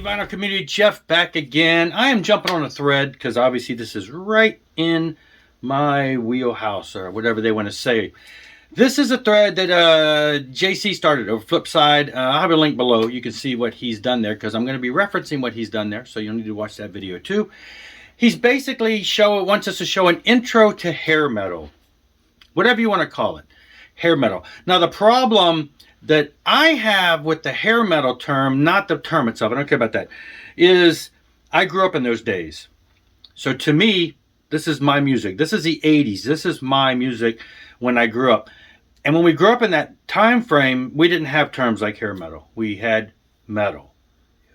Vinyl community, Jeff back again. I am jumping on a thread because obviously this is right in my wheelhouse, or whatever they want to say. This is a thread that JC started over Flipside. I'll have a link below. You can see what he's done there because I'm going to be referencing what he's done there, so you'll need to watch that video too. He's basically wants us to show an intro to hair metal, whatever you want to call it, hair metal. Now the problem that I have with the hair metal term, not the term itself, I don't care about that, is I grew up in those days. So to me, this is my music. This is the 80s. This is my music when I grew up. And when we grew up in that time frame, we didn't have terms like hair metal. We had metal.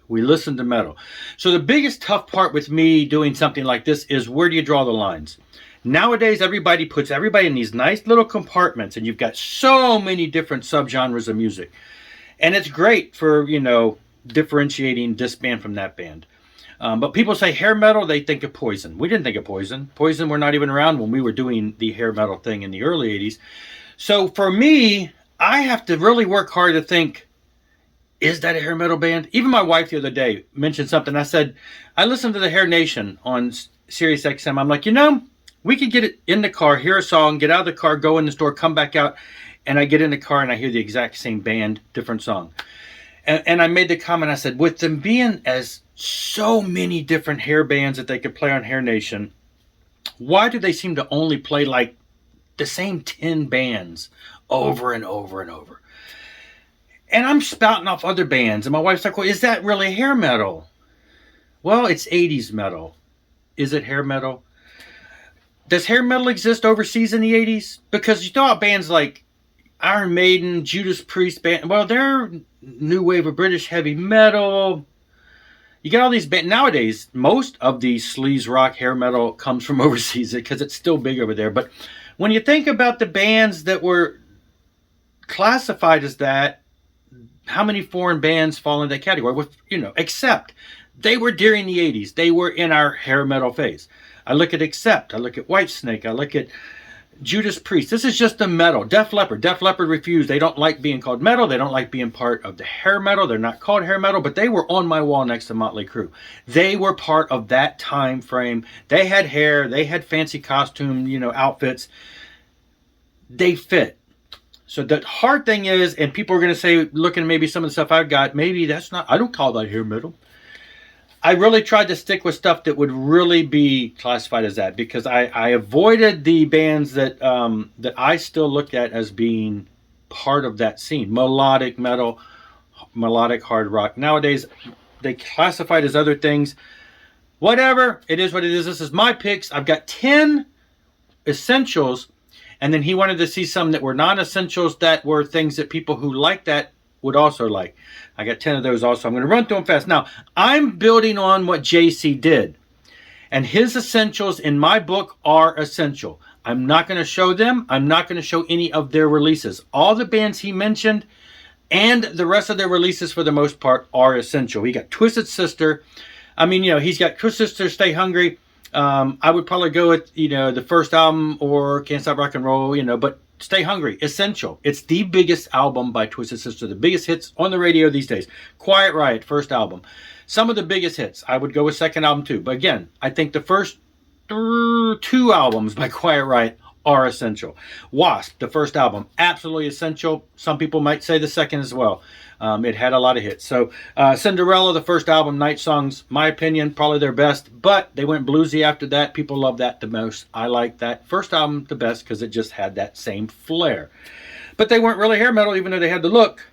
We listened to metal. So the biggest tough part with me doing something like this is, where do you draw the lines? Nowadays, everybody puts everybody in these nice little compartments, and you've got so many different subgenres of music. And it's great for, you know, differentiating this band from that band. But people say hair metal, they think of Poison. We didn't think of Poison. Poison were not even around when we were doing the hair metal thing in the early 80s. So for me, I have to really work hard to think, is that a hair metal band? Even my wife the other day mentioned something. I said, I listened to the Hair Nation on Sirius XM. I'm like, you know, we could get it in the car, hear a song, get out of the car, go in the store, come back out, and I get in the car and I hear the exact same band, different song. And I made the comment, I said, with them being as so many different hair bands that they could play on Hair Nation, why do they seem to only play like the same 10 bands over and over and over? And I'm spouting off other bands, and my wife's like, well, is that really hair metal? Well, it's 80s metal. Is it hair metal? Does hair metal exist overseas in the 80s? Because you thought bands like Iron Maiden, Judas Priest band, well, they're new wave of British heavy metal. You get all these bands. Nowadays, most of the sleaze rock hair metal comes from overseas because it's still big over there. But when you think about the bands that were classified as that, how many foreign bands fall in that category? With, you know, Accept. They were during the 80s. They were in our hair metal phase. I look at Accept. I look at Whitesnake. I look at Judas Priest. This is just the metal. Def Leppard. Def Leppard refused. They don't like being called metal. They don't like being part of the hair metal. They're not called hair metal, but they were on my wall next to Motley Crue. They were part of that time frame. They had hair. They had fancy costume, you know, outfits. They fit. So the hard thing is, and people are going to say, looking at maybe some of the stuff I've got, maybe that's not, I don't call that hair metal. I really tried to stick with stuff that would really be classified as that, because I avoided the bands that that I still look at as being part of that scene. Melodic metal, melodic hard rock. Nowadays, they classify it as other things. Whatever, it is what it is. This is my picks. I've got 10 essentials, and then he wanted to see some that were non-essentials, that were things that people who like that would also like. I got 10 of those also. I'm going to run through them fast. Now, I'm building on what JC did. And his essentials in my book are essential. I'm not going to show them. I'm not going to show any of their releases. All the bands he mentioned and the rest of their releases, for the most part, are essential. He got Twisted Sister. I mean, you know, he's got Twisted Sister, Stay Hungry. I would probably go with, you know, the first album, or Can't Stop Rock and Roll, you know, but Stay Hungry, essential. It's the biggest album by Twisted Sister, the biggest hits on the radio these days. Quiet Riot, first album. Some of the biggest hits. I would go with second album too. But again, I think the first 2 albums by Quiet Riot are essential. Wasp, the first album, absolutely essential. Some people might say the second as well. It had a lot of hits. So Cinderella, the first album, Night Songs, my opinion, probably their best. But they went bluesy after that. People love that the most. I like that first album the best because it just had that same flair. But they weren't really hair metal, even though they had the look.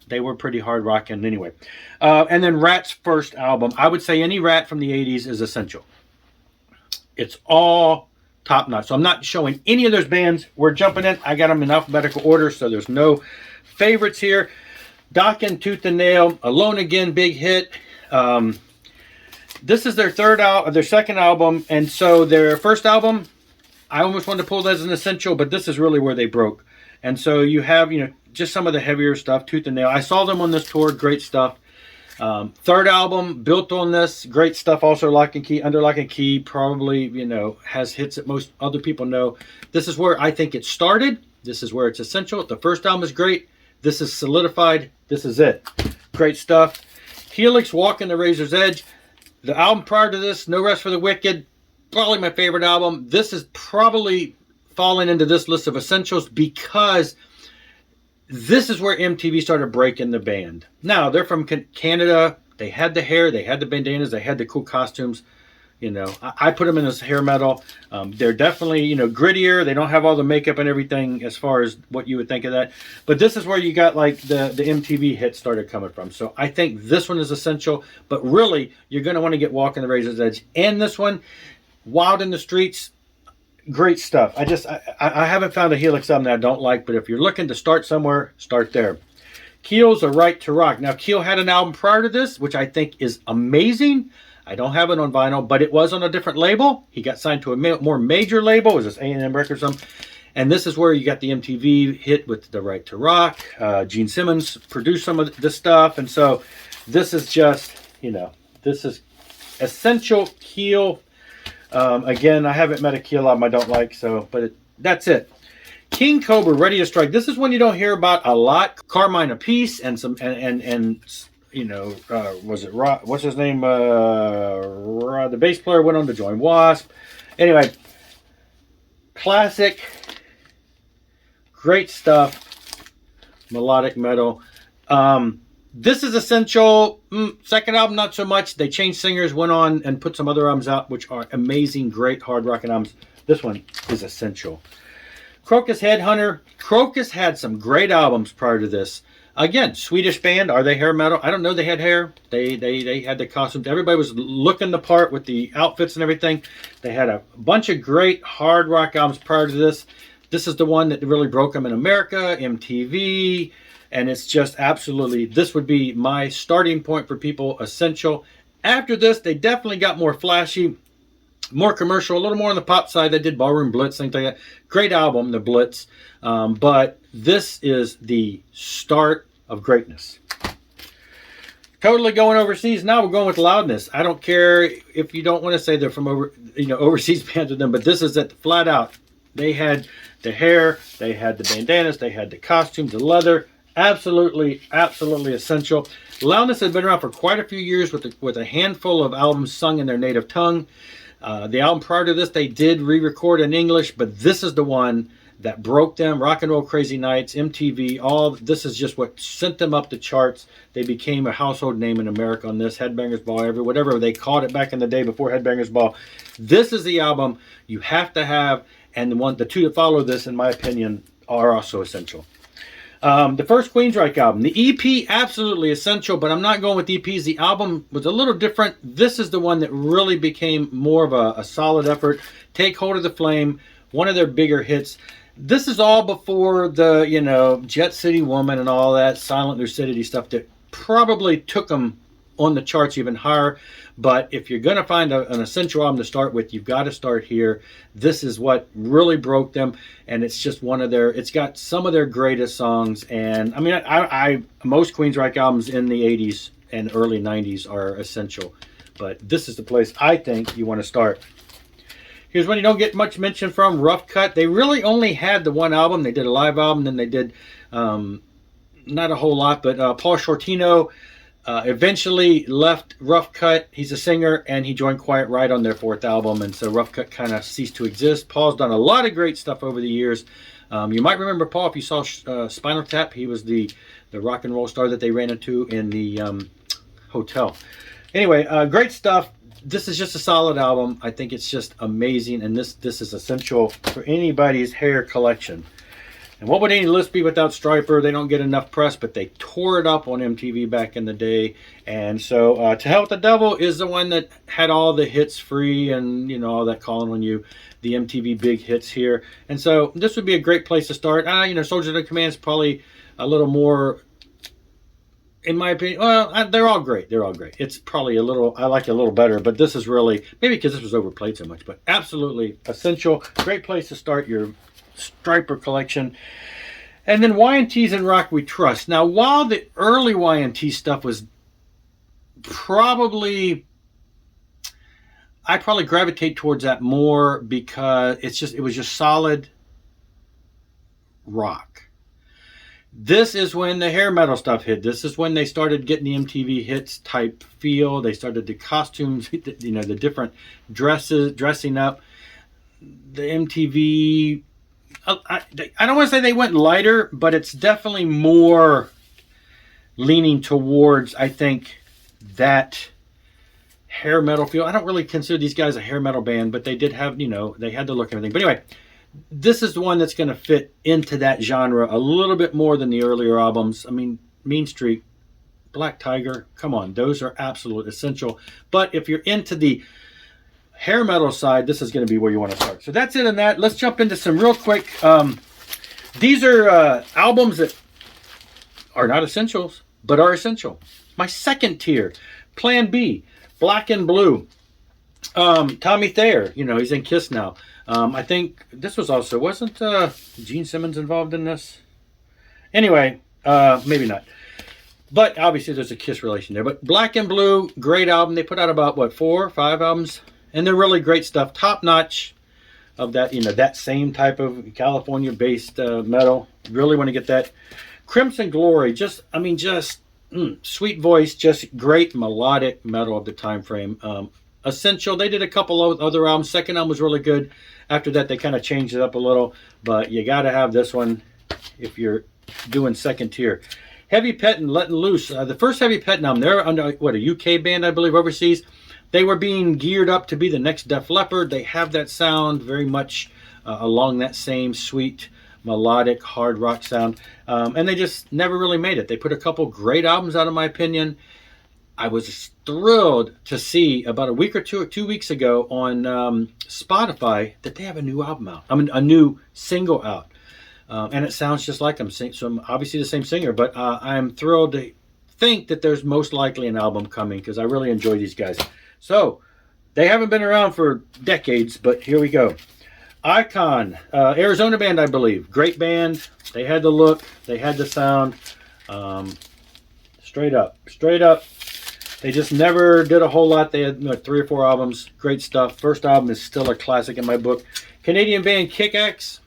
They were pretty hard rocking anyway. And then Rat's first album. I would say any Rat from the 80s is essential. It's all top notch. So I'm not showing any of those bands. We're jumping in. I got them in alphabetical order, so there's no favorites here. Dokken, Tooth and Nail, Alone Again, big hit. This is their their second album, and so their first album, I almost wanted to pull that as an essential, but this is really where they broke. And so you have, you know, just some of the heavier stuff, Tooth and Nail. I saw them on this tour, great stuff. Third album, built on this, great stuff. Also, Lock and Key, Under Lock and Key, probably, you know, has hits that most other people know. This is where I think it started. This is where it's essential. The first album is great. This is solidified. This is it. Great stuff. Helix, Walking the Razor's Edge. The album prior to this, No Rest for the Wicked, probably my favorite album. This is probably falling into this list of essentials because this is where MTV started breaking the band. Now, they're from Canada. They had the hair, they had the bandanas, they had the cool costumes. You know, I put them in as hair metal. They're definitely, you know, grittier. They don't have all the makeup and everything as far as what you would think of that. But this is where you got like the MTV hits started coming from. So I think this one is essential. But really, you're going to want to get Walking the Razor's Edge. And this one, Wild in the Streets, great stuff. I haven't found a Helix album that I don't like. But if you're looking to start somewhere, start there. Keel's A Right to Rock. Now, Keel had an album prior to this, which I think is amazing. I don't have it on vinyl, but it was on a different label. He got signed to a more major label. It was this A&M Records or something. And this is where you got the MTV hit with The Right to Rock. Gene Simmons produced some of this stuff. And so this is just, you know, this is essential Keel. Again, I haven't met a Keel album I don't like, so, but that's it. King Cobra, Ready to Strike. This is one you don't hear about a lot. Carmine Apiece and some, and you know, was it Rob? What's his name? The bass player went on to join Wasp. Anyway, classic, great stuff, melodic metal. This is essential. Second album, not so much. They changed singers, went on and put some other albums out, which are amazing, great hard rocking albums. This one is essential. Crocus Headhunter. Crocus had some great albums prior to this. Again, Swedish band. Are they hair metal? I don't know. They had hair. They had the costumes. Everybody was looking the part with the outfits and everything. They had a bunch of great hard rock albums prior to this. This is the one that really broke them in America, MTV. And it's just absolutely, this would be my starting point for people, essential. After this, they definitely got more flashy, more commercial, a little more on the pop side. They did Ballroom Blitz, things like that. Great album, The Blitz. But this is the start of greatness. Totally going overseas. Now we're going with Loudness. I don't care if you don't want to say they're from overseas bands with them, but this is it flat out. They had the hair, they had the bandanas, they had the costumes, the leather. Absolutely, absolutely essential. Loudness has been around for quite a few years with a handful of albums sung in their native tongue. The album prior to this, they did re-record in English, but this is the one that broke them. Rock and Roll Crazy Nights, MTV, all this is just what sent them up the charts. They became a household name in America on this. Headbangers Ball, whatever they called it back in the day before Headbangers Ball. This is the album you have to have, and the two that follow this, in my opinion, are also essential. The first Queensryche album. The EP, absolutely essential, but I'm not going with EPs. The album was a little different. This is the one that really became more of a solid effort. Take Hold of the Flame, one of their bigger hits. This is all before the, you know, Jet City Woman and all that Silent Lucidity stuff that probably took them on the charts even higher. But if you're going to find an essential album to start with, you've got to start here. This is what really broke them, and it's just it's got some of their greatest songs. And I mean, most Queensryche albums in the 80s and early 90s are essential, but this is the place I think you want to start. Here's one you don't get much mention from, Rough Cut. They really only had the one album. They did a live album, then they did not a whole lot, but Paul Shortino eventually left Rough Cut. He's a singer, and he joined Quiet Riot on their fourth album, and so Rough Cut kind of ceased to exist. Paul's done a lot of great stuff over the years. You might remember Paul if you saw Spinal Tap. He was the rock and roll star that they ran into in the hotel. Anyway, great stuff. This is just a solid album. I think it's just amazing, and this is essential for anybody's hair collection. And what would any list be without Stryper? They don't get enough press, but they tore it up on MTV back in the day. And so To Hell with the Devil is the one that had all the hits free and, you know, all that Calling on You, the MTV big hits here. And so this would be a great place to start. You know, Soldiers of Command is probably a little more, in my opinion, well, they're all great. They're all great. It's probably I like it a little better, but this is really, maybe because this was overplayed so much, but absolutely essential. Great place to start your Stryper collection. And then Y&T's and Rock We Trust. Now, while the early Y&T stuff was probably, I probably gravitate towards that more because it was just solid rock. This is when the hair metal stuff hit. This is when they started getting the MTV hits type feel. They started the costumes, you know, the different dresses, dressing up. The MTV, I don't want to say they went lighter, but it's definitely more leaning towards, I think, that hair metal feel. I don't really consider these guys a hair metal band, but they did have, you know, they had the look and everything. But anyway, this is the one that's going to fit into that genre a little bit more than the earlier albums. I mean, Mean Streak, Black Tiger, come on, those are absolute essential. But if you're into the hair metal side, this is going to be where you want to start. So that's it on that. Let's jump into some real quick. These are albums that are not essentials, but are essential. My second tier, Plan B, Black and Blue. Tommy Thayer, you know, he's in Kiss now. I think this was also, wasn't Gene Simmons involved in this? Anyway, maybe not. But obviously there's a Kiss relation there. But Black and Blue, great album. They put out about, what, 4 or 5 albums? And they're really great stuff. Top notch of that, you know, that same type of California-based metal. Really want to get that. Crimson Glory, just, I mean, just sweet voice, just great melodic metal of the time frame. Essential. They did a couple of other albums. Second album was really good. After that, they kind of changed it up a little. But you got to have this one if you're doing second tier. Heavy Pettin', Letting Loose. The first Heavy Pettin' album, they're under, what, a UK band, I believe, overseas. They were being geared up to be the next Def Leppard. They have that sound very much along that same sweet, melodic, hard rock sound. And they just never really made it. They put a couple great albums out, in my opinion. I was thrilled to see about a week or 2 weeks ago on Spotify that they have a new album out. I mean, a new single out. And it sounds just like them. So I'm obviously the same singer, but I'm thrilled to think that there's most likely an album coming because I really enjoy these guys. So they haven't been around for decades, but here we go. Icon, Arizona band, I believe. Great band. They had the look. They had the sound. Straight up. They just never did a whole lot. They had 3 or 4 albums. Great stuff. First album is still a classic in my book. Canadian band Kick-Axe.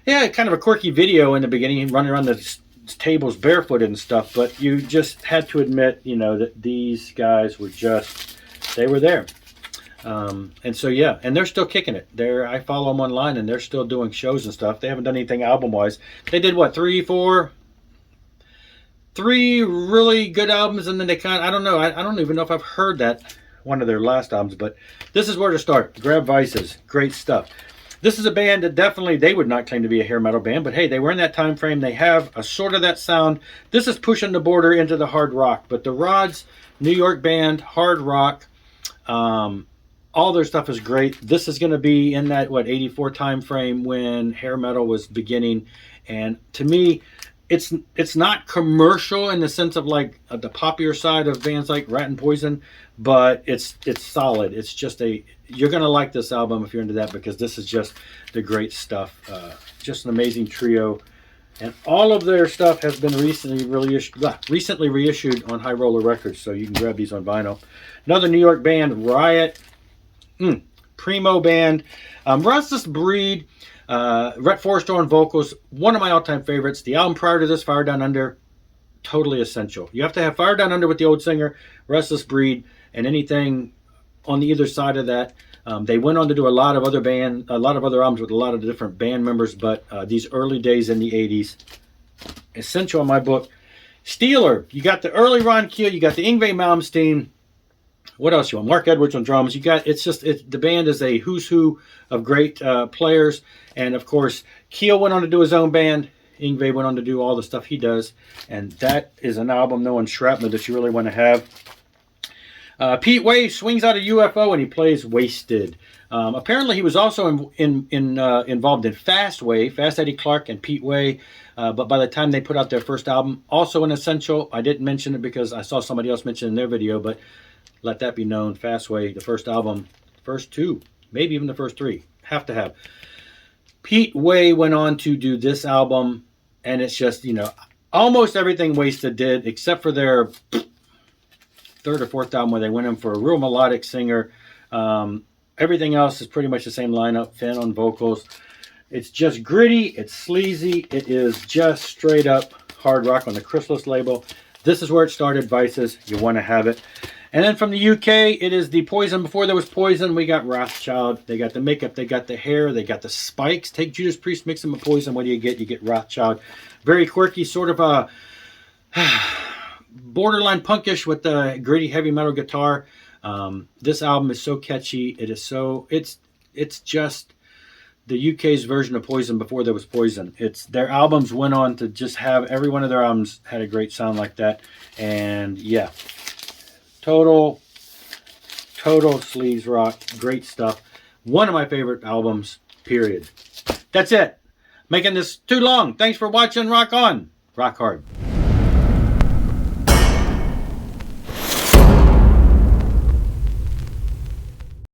Yeah, kind of a quirky video in the beginning, running around the tables barefooted and stuff, but you just had to admit, you know, that these guys were just, they were there. And so, yeah, and they're still kicking it. I follow them online, and they're still doing shows and stuff. They haven't done anything album-wise. They did, what, 3 really good albums, and then they kind of, I don't know, I don't even know if I've heard that, one of their last albums, but this is where to start. Grab Vices, great stuff. This is a band that definitely, they would not claim to be a hair metal band, but hey, they were in that time frame. They have a sort of that sound. This is pushing the border into the hard rock, but the Rods, New York band, hard rock, all their stuff is great. This is going to be in that, what, 84 time frame when hair metal was beginning, and to me, it's not commercial in the sense of like the poppier side of bands like Rat and Poison, but it's solid. It's just you're gonna like this album if you're into that because this is just the great stuff. Just an amazing trio, and all of their stuff has been recently reissued on High Roller Records, so you can grab these on vinyl. Another New York band, Riot, primo band, Restless Breed. Rhett Forrester on vocals, one of my all-time favorites. The album prior to this, Fire Down Under, totally essential. You have to have Fire Down Under with the old singer, Restless Breed, and anything on the either side of that. They went on to do a lot of other albums with a lot of different band members, but these early days in the 80s, essential in my book. Steeler, you got the early Ron Keel, you got the Yngwie Malmsteen. What else you want? Mark Edwards on drums. You got the band is a who's who of great players, and of course Keel went on to do his own band. Yngwie went on to do all the stuff he does, and that is an album, No Shrapnel, that you really want to have. Pete Way swings out a UFO and he plays Wasted. Apparently he was also involved in Fast Eddie Clark and Pete Way. But by the time they put out their first album, also an essential. I didn't mention it because I saw somebody else mention it in their video, but let that be known. Fast Way, the first album, first 2, maybe even the first 3, have to have. Pete Way went on to do this album, and it's just, you know, almost everything Wasted did, except for their 3rd or 4th album where they went in for a real melodic singer. Everything else is pretty much the same lineup. Finn on vocals. It's just gritty, it's sleazy, it is just straight up hard rock on the Chrysalis label. This is where it started, Vices. You want to have it. And then from the UK, it is the Poison. Before there was Poison, we got Rothschild. They got the makeup, they got the hair, they got the spikes. Take Judas Priest, mix them with Poison. What do you get? You get Rothschild. Very quirky, sort of a borderline punkish with the gritty heavy metal guitar. This album is so catchy. It is so, it's just the UK's version of Poison before there was Poison. It's their albums went on to just have, every one of their albums had a great sound like that. And yeah, total sleaze rock, great stuff. One of my favorite albums, period. That's it. Making this too long. Thanks for watching. Rock on. Rock hard.